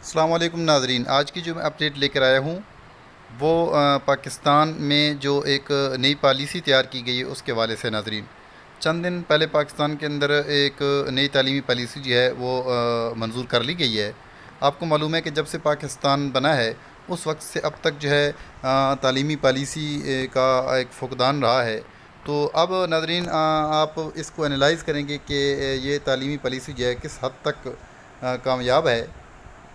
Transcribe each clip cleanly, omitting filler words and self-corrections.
السلام علیکم ناظرین، آج کی جو میں اپڈیٹ لے کر آیا ہوں وہ پاکستان میں جو ایک نئی پالیسی تیار کی گئی ہے اس کے حوالے سے ناظرین۔ چند دن پہلے پاکستان کے اندر ایک نئی تعلیمی پالیسی جو ہے وہ منظور کر لی گئی ہے۔ آپ کو معلوم ہے کہ جب سے پاکستان بنا ہے اس وقت سے اب تک جو ہے تعلیمی پالیسی کا ایک فقدان رہا ہے۔ تو اب ناظرین آپ اس کو انالائز کریں گے کہ یہ تعلیمی پالیسی جو ہے کس حد تک کامیاب ہے۔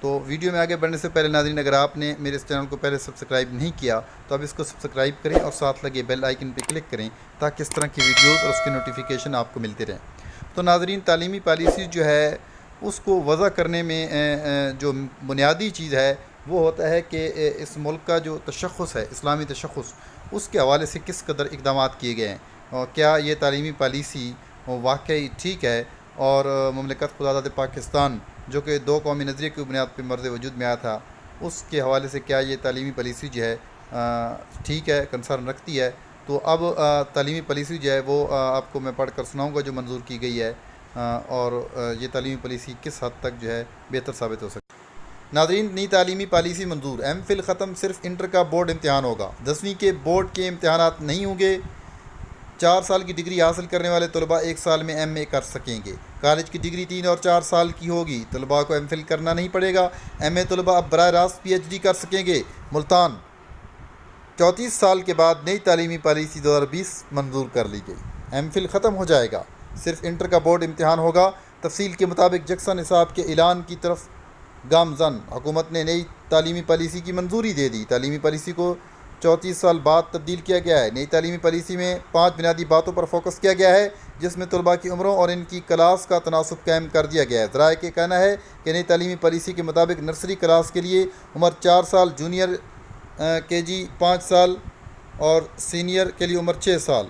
تو ویڈیو میں آگے بڑھنے سے پہلے ناظرین، اگر آپ نے میرے اس چینل کو پہلے سبسکرائب نہیں کیا تو اب اس کو سبسکرائب کریں اور ساتھ لگے بیل آئیکن پہ کلک کریں تاکہ اس طرح کی ویڈیوز اور اس کی نوٹیفیکیشن آپ کو ملتے رہیں۔ تو ناظرین، تعلیمی پالیسی جو ہے اس کو وضع کرنے میں جو بنیادی چیز ہے وہ ہوتا ہے کہ اس ملک کا جو تشخص ہے، اسلامی تشخص، اس کے حوالے سے کس قدر اقدامات کیے گئے ہیں اور کیا یہ تعلیمی پالیسی واقعی ٹھیک ہے۔ اور مملکت خداداد پاکستان جو کہ دو قومی نظریے کی بنیاد پہ مرز وجود میں آیا تھا، اس کے حوالے سے کیا یہ تعلیمی پالیسی جو ہے ٹھیک ہے، کنسرن رکھتی ہے۔ تو اب تعلیمی پالیسی جو ہے وہ آپ کو میں پڑھ کر سناؤں گا جو منظور کی گئی ہے، اور یہ تعلیمی پالیسی کس حد تک جو ہے بہتر ثابت ہو سکتی ہے۔ ناظرین، نئی تعلیمی پالیسی منظور۔ ایم فل ختم، صرف انٹر کا بورڈ امتحان ہوگا۔ 10ویں کے بورڈ کے امتحانات نہیں ہوں گے۔ 4 سال کی ڈگری حاصل کرنے والے طلباء 1 سال میں ایم اے کر سکیں گے۔ کالج کی ڈگری 3 اور 4 سال کی ہوگی، طلباء کو ایم فل کرنا نہیں پڑے گا۔ ایم اے طلباء اب براہ راست پی ایچ ڈی کر سکیں گے۔ ملتان، 34 سال کے بعد نئی تعلیمی پالیسی 2020 منظور کر لی گئی۔ ایم فل ختم ہو جائے گا، صرف انٹر کا بورڈ امتحان ہوگا۔ تفصیل کے مطابق یکساں نصاب کے اعلان کی طرف گامزن، حکومت نے نئی تعلیمی پالیسی کی منظوری دے دی۔ تعلیمی پالیسی کو 34 سال بعد تبدیل کیا گیا ہے۔ نئی تعلیمی پالیسی میں 5 بنیادی باتوں پر فوکس کیا گیا ہے، جس میں طلباء کی عمروں اور ان کی کلاس کا تناسب قائم کر دیا گیا ہے۔ ذرائع کا کہنا ہے کہ نئی تعلیمی پالیسی کے مطابق نرسری کلاس کے لیے عمر 4 سال، جونیئر کے جی 5 سال اور سینئر کے لیے عمر 6 سال۔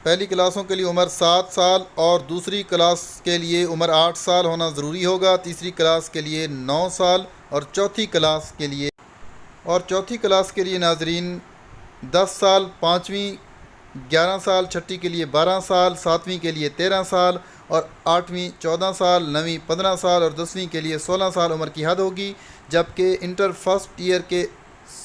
پہلی کلاسوں کے لیے عمر 7 سال اور دوسری کلاس کے لیے عمر 8 سال ہونا ضروری ہوگا۔ تیسری کلاس کے لیے 9 سال اور چوتھی کلاس کے لیے ناظرین 10 سال، 5ویں 11 سال، چھٹی کے لیے 12 سال، 7ویں کے لیے 13 سال اور 8ویں 14 سال، 9ویں 15 سال اور 10ویں کے لیے 16 سال عمر کی حد ہوگی، جبکہ انٹر فرسٹ ایئر کے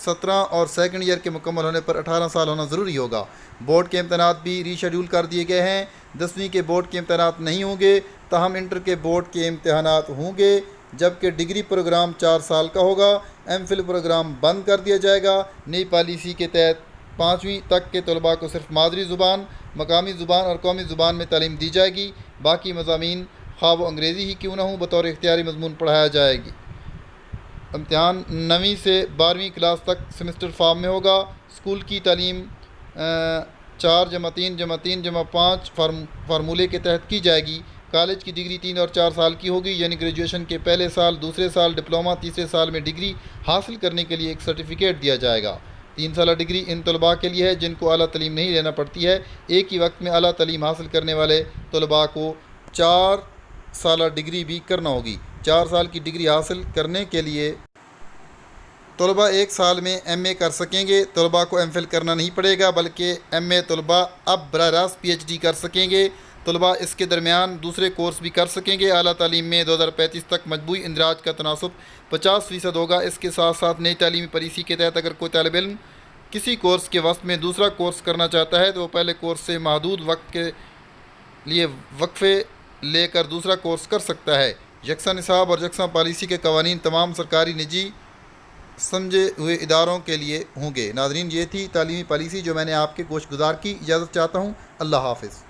17 اور سیکنڈ ایئر کے مکمل ہونے پر 18 سال ہونا ضروری ہوگا۔ بورڈ کے امتحانات بھی ری شیڈول کر دیے گئے ہیں۔ 10ویں کے بورڈ کے امتحانات نہیں ہوں گے، تاہم انٹر کے بورڈ کے امتحانات ہوں گے، جبکہ ڈگری پروگرام 4 سال کا ہوگا۔ ایم فل پروگرام بند کر دیا جائے گا۔ نئی پالیسی کے تحت 5ویں تک کے طلباء کو صرف مادری زبان، مقامی زبان اور قومی زبان میں تعلیم دی جائے گی۔ باقی مضامین خواہ وہ انگریزی ہی کیوں نہ ہوں بطور اختیاری مضمون پڑھایا جائے گی۔ امتحان 9ویں سے 12ویں کلاس تک سیمسٹر فارم میں ہوگا۔ اسکول کی تعلیم 4+3+3+5 فارمولے کے تحت کی جائے گی۔ کالج کی ڈگری 3 اور 4 سال کی ہوگی، یعنی گریجویشن کے پہلے سال، دوسرے سال ڈپلومہ، تیسرے سال میں ڈگری حاصل کرنے کے لیے ایک سرٹیفکیٹ دیا جائے گا۔ 3 سالہ ڈگری ان طلباء کے لیے ہے جن کو اعلیٰ تعلیم نہیں لینا پڑتی ہے۔ ایک ہی وقت میں اعلیٰ تعلیم حاصل کرنے والے طلباء کو 4 سالہ ڈگری بھی کرنا ہوگی۔ 4 سال کی ڈگری حاصل کرنے کے لیے طلباء 1 سال میں ایم اے کر سکیں گے۔ طلباء کو ایم فل کرنا نہیں پڑے گا، بلکہ ایم اے طلباء اب براہ راست پی ایچ ڈی کر سکیں گے۔ طلباء اس کے درمیان دوسرے کورس بھی کر سکیں گے۔ اعلیٰ تعلیم میں 2035 تک مجموعی اندراج کا تناسب 50% ہوگا۔ اس کے ساتھ ساتھ نئی تعلیمی پالیسی کے تحت اگر کوئی طالب علم کسی کورس کے وسط میں دوسرا کورس کرنا چاہتا ہے تو وہ پہلے کورس سے محدود وقت کے لیے وقفے لے کر دوسرا کورس کر سکتا ہے۔ یکساں نصاب اور یکساں پالیسی کے قوانین تمام سرکاری، نجی سمجھے ہوئے اداروں کے لیے ہوں گے۔ ناظرین، یہ تھی تعلیمی پالیسی جو میں نے آپ کے گوش گزار کی۔ اجازت چاہتا ہوں۔ اللہ حافظ۔